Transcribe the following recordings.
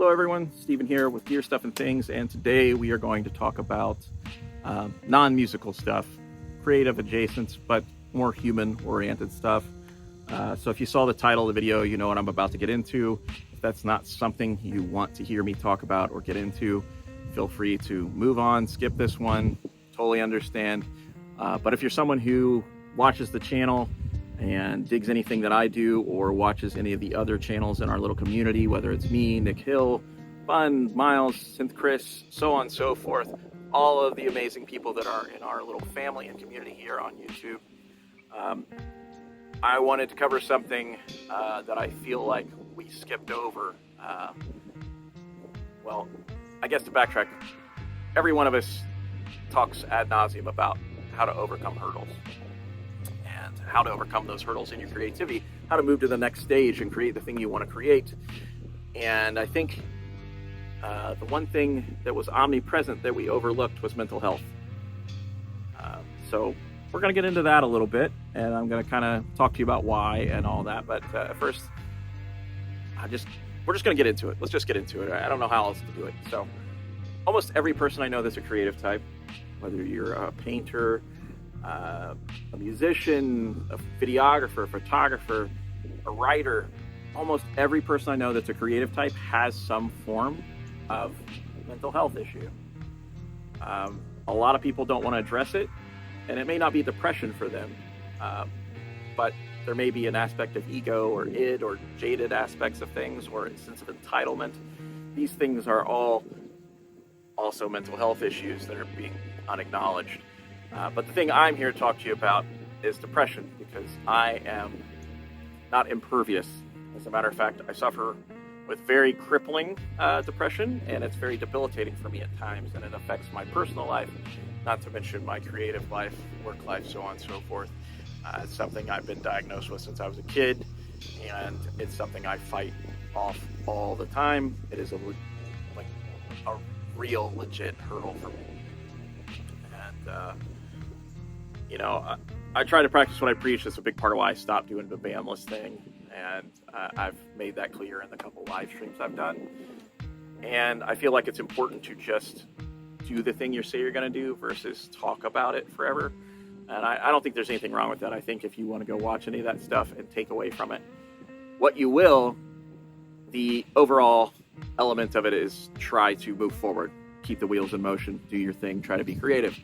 Hello everyone, Stephen here with Gear Stuff and Things, and today we are going to talk about non-musical stuff, creative adjacent, but more human-oriented stuff. So if you saw the title of the video, you know what I'm about to get into. If that's not something you want to hear me talk about or get into, feel free to move on, skip this one, totally understand. But if you're someone who watches the channel and digs anything that I do or watches any of the other channels in our little community, whether it's me, Nick Hill, Fun, Miles, Synth Chris, so on and so forth, all of the amazing people that are in our little family and community here on YouTube, I wanted to cover something that I feel like we skipped over. Well, I guess to backtrack, every one of us talks ad nauseum about how to overcome hurdles. How to overcome those hurdles in your creativity, how to move to the next stage and create the thing you want to create. And I think the one thing that was omnipresent that we overlooked was mental health. So we're going to get into that a little bit, and I'm going to kind of talk to you about why and all that. But first, we're just going to get into it. Let's just get into it. I don't know how else to do it. So almost every person I know that's a creative type, whether you're a painter, a musician, a videographer, a photographer, a writer, almost every person I know that's a creative type has some form of mental health issue. A lot of people don't want to address it, and it may not be depression for them, but there may be an aspect of ego or id or jaded aspects of things or a sense of entitlement. These things are all also mental health issues that are being unacknowledged. But the thing I'm here to talk to you about is depression, because I am not impervious. As a matter of fact, I suffer with very crippling depression, and it's very debilitating for me at times, and it affects my personal life, not to mention my creative life, work life, so on and so forth. It's something I've been diagnosed with since I was a kid, and it's something I fight off all the time. It is a real legit hurdle for me. And I try to practice what I preach. That's a big part of why I stopped doing the bandless thing. And I've made that clear in the couple live streams I've done. And I feel like it's important to just do the thing you say you're going to do versus talk about it forever. And I don't think there's anything wrong with that. I think if you want to go watch any of that stuff and take away from it what you will, the overall element of it is try to move forward, keep the wheels in motion, do your thing, try to be creative.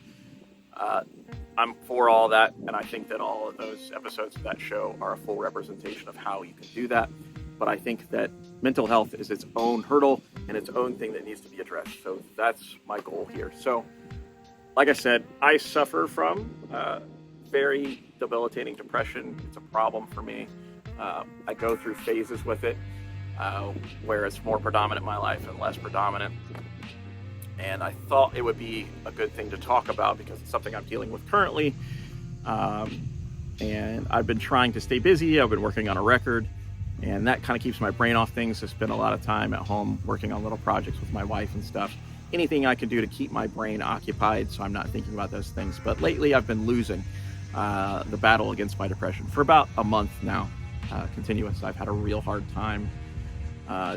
I'm for all that, and I think that all of those episodes of that show are a full representation of how you can do that. But I think that mental health is its own hurdle and its own thing that needs to be addressed. So that's my goal here. So, like I said, I suffer from very debilitating depression. It's a problem for me. I go through phases with it where it's more predominant in my life and less predominant. And I thought it would be a good thing to talk about because it's something I'm dealing with currently. And I've been trying to stay busy. I've been working on a record, and that kind of keeps my brain off things. I spend a lot of time at home working on little projects with my wife and stuff. Anything I can do to keep my brain occupied so I'm not thinking about those things. But lately I've been losing the battle against my depression for about a month now, continuous. I've had a real hard time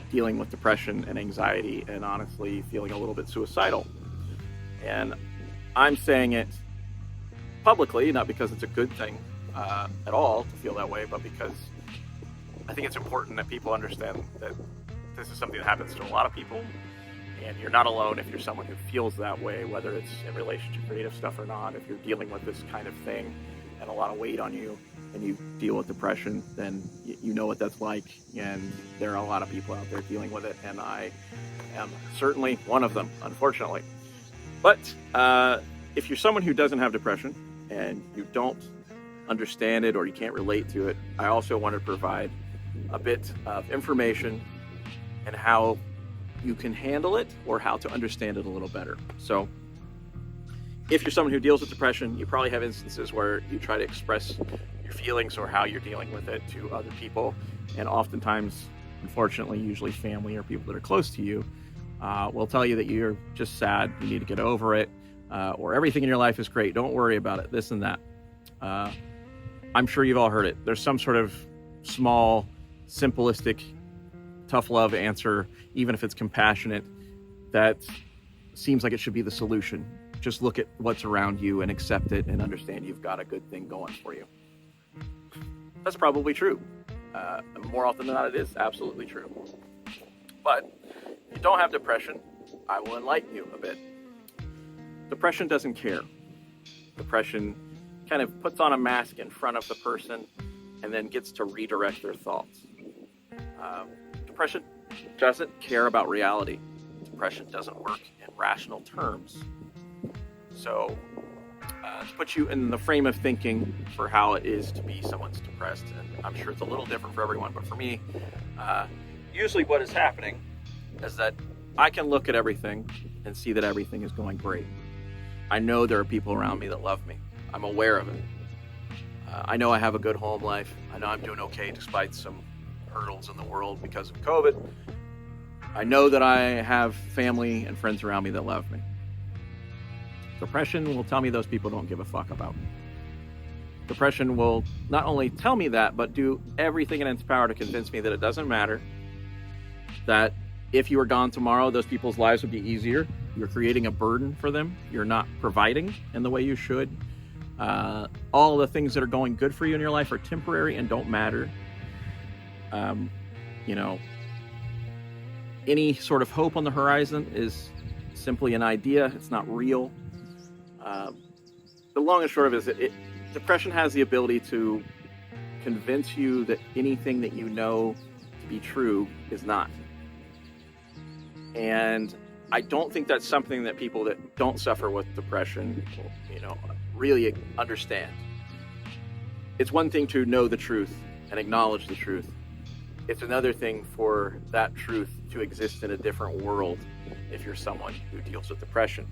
dealing with depression and anxiety, and honestly feeling a little bit suicidal. And I'm saying it publicly, not because it's a good thing at all to feel that way, but because I think it's important that people understand that this is something that happens to a lot of people, and you're not alone if you're someone who feels that way, whether it's in relation to creative stuff or not. If you're dealing with this kind of thing and a lot of weight on you, and you deal with depression, then you know what that's like, and there are a lot of people out there dealing with it, and I am certainly one of them, unfortunately. But if you're someone who doesn't have depression and you don't understand it or you can't relate to it, I also want to provide a bit of information and how you can handle it or how to understand it a little better. So if you're someone who deals with depression, you probably have instances where you try to express your feelings or how you're dealing with it to other people. And oftentimes, unfortunately, usually family or people that are close to you will tell you that you're just sad, you need to get over it, or everything in your life is great, don't worry about it, this and that. I'm sure you've all heard it. There's some sort of small, simplistic tough love answer, even if it's compassionate, that seems like it should be the solution. Just look at what's around you and accept it and understand you've got a good thing going for you. That's probably true. More often than not, it is absolutely true. But if you don't have depression, I will enlighten you a bit. Depression doesn't care. Depression kind of puts on a mask in front of the person and then gets to redirect their thoughts. Depression doesn't care about reality. Depression doesn't work in rational terms. So, to put you in the frame of thinking for how it is to be someone's depressed, and I'm sure it's a little different for everyone, but for me, usually what is happening is that I can look at everything and see that everything is going great. I know there are people around me that love me. I'm aware of it. I know I have a good home life. I know I'm doing okay despite some hurdles in the world because of COVID. I know that I have family and friends around me that love me. Depression will tell me those people don't give a fuck about me. Depression will not only tell me that, but do everything in its power to convince me that it doesn't matter, that if you were gone tomorrow, those people's lives would be easier. You're creating a burden for them. You're not providing in the way you should. All the things that are going good for you in your life are temporary and don't matter. Any sort of hope on the horizon is simply an idea. It's not real. The long and short of it is depression has the ability to convince you that anything that you know to be true is not. And I don't think that's something that people that don't suffer with depression, really understand. It's one thing to know the truth and acknowledge the truth. It's another thing for that truth to exist in a different world if you're someone who deals with depression,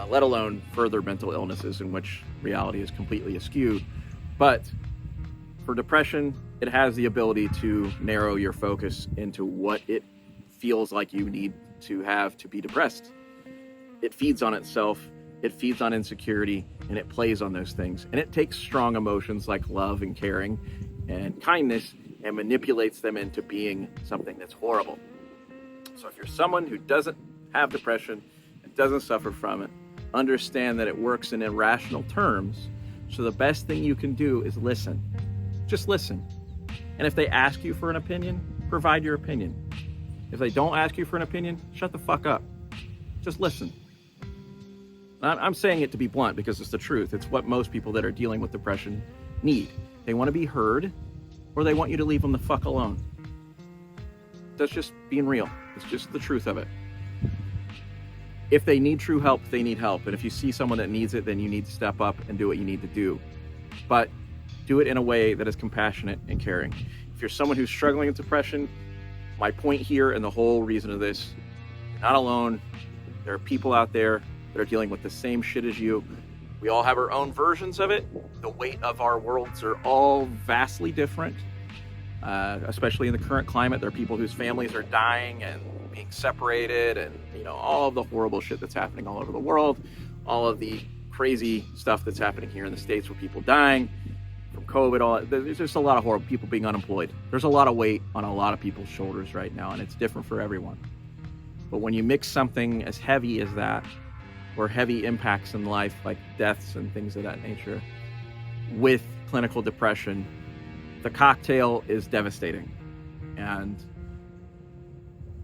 let alone further mental illnesses in which reality is completely askew. But for depression, it has the ability to narrow your focus into what it feels like you need to have to be depressed. It feeds on itself, it feeds on insecurity, and it plays on those things. And it takes strong emotions like love and caring and kindness and manipulates them into being something that's horrible. So if you're someone who doesn't have depression and doesn't suffer from it, understand that it works in irrational terms. So the best thing you can do is listen. Just listen. And if they ask you for an opinion, provide your opinion. If they don't ask you for an opinion, shut the fuck up. Just listen. I'm saying it to be blunt because it's the truth. It's what most people that are dealing with depression need. They want to be heard, or they want you to leave them the fuck alone. That's just being real. It's just the truth of it. If they need true help, they need help. And if you see someone that needs it, then you need to step up and do what you need to do. But do it in a way that is compassionate and caring. If you're someone who's struggling with depression, my point here and the whole reason of this, you're not alone. There are people out there that are dealing with the same shit as you. We all have our own versions of it. The weight of our worlds are all vastly different, especially in the current climate. There are people whose families are dying and being separated, and all of the horrible shit that's happening all over the world, all of the crazy stuff that's happening here in the States with people dying from COVID. There's just a lot of horrible people being unemployed. There's a lot of weight on a lot of people's shoulders right now, and it's different for everyone. But when you mix something as heavy as that, or heavy impacts in life like deaths and things of that nature, with clinical depression, the cocktail is devastating. And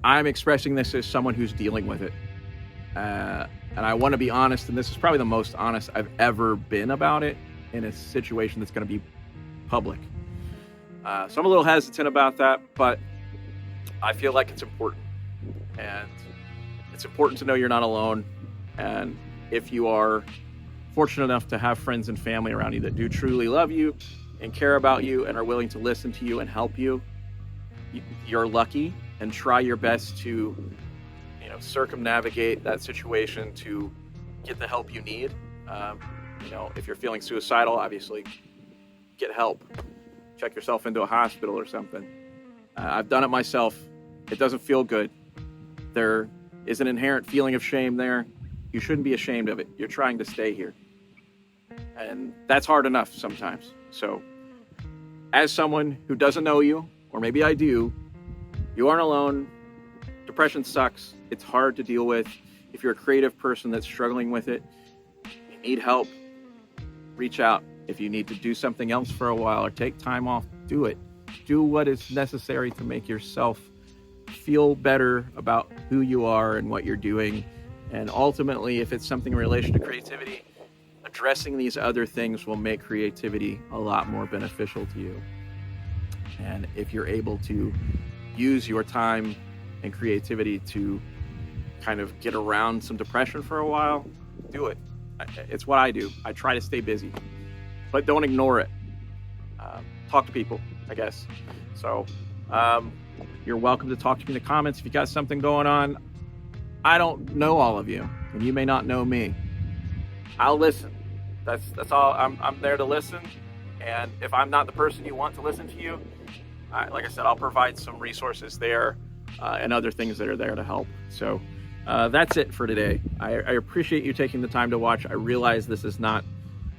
I'm expressing this as someone who's dealing with it. And I want to be honest, and this is probably the most honest I've ever been about it in a situation that's going to be public. So I'm a little hesitant about that, but I feel like it's important. And it's important to know you're not alone. And if you are fortunate enough to have friends and family around you that do truly love you and care about you and are willing to listen to you and help you, you're lucky. And try your best to, circumnavigate that situation to get the help you need. If you're feeling suicidal, obviously get help. Check yourself into a hospital or something. I've done it myself. It doesn't feel good. There is an inherent feeling of shame there. You shouldn't be ashamed of it. You're trying to stay here. And that's hard enough sometimes. So as someone who doesn't know you, or maybe I do, You aren't alone. Depression sucks. It's hard to deal with. If you're a creative person that's struggling with it, you need help, reach out. If you need to do something else for a while or take time off, do it. Do what is necessary to make yourself feel better about who you are and what you're doing. And ultimately, if it's something in relation to creativity, addressing these other things will make creativity a lot more beneficial to you. And if you're able to use your time and creativity to kind of get around some depression for a while, do it. It's what I do. I try to stay busy, but don't ignore it. Talk to people, I guess. So you're welcome to talk to me in the comments if you got something going on. I don't know all of you, and you may not know me. I'll listen. That's all. I'm there to listen. And if I'm not the person you want to listen to you, like I said, I'll provide some resources there and other things that are there to help. So that's it for today. I appreciate you taking the time to watch. I realize this is not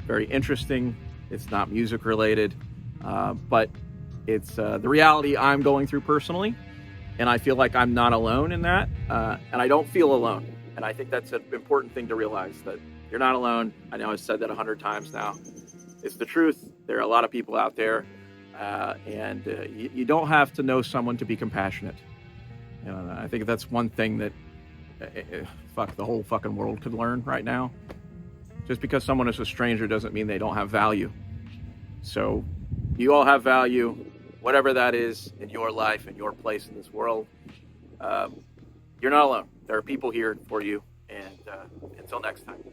very interesting. It's not music related, but it's the reality I'm going through personally. And I feel like I'm not alone in that. And I don't feel alone. And I think that's an important thing to realize, that you're not alone. I know I've said that 100 times now. It's the truth. There are a lot of people out there. And you don't have to know someone to be compassionate. I think that's one thing that the whole fucking world could learn right now. Just because someone is a stranger doesn't mean they don't have value. So you all have value, whatever that is in your life and your place in this world. You're not alone. There are people here for you. And until next time.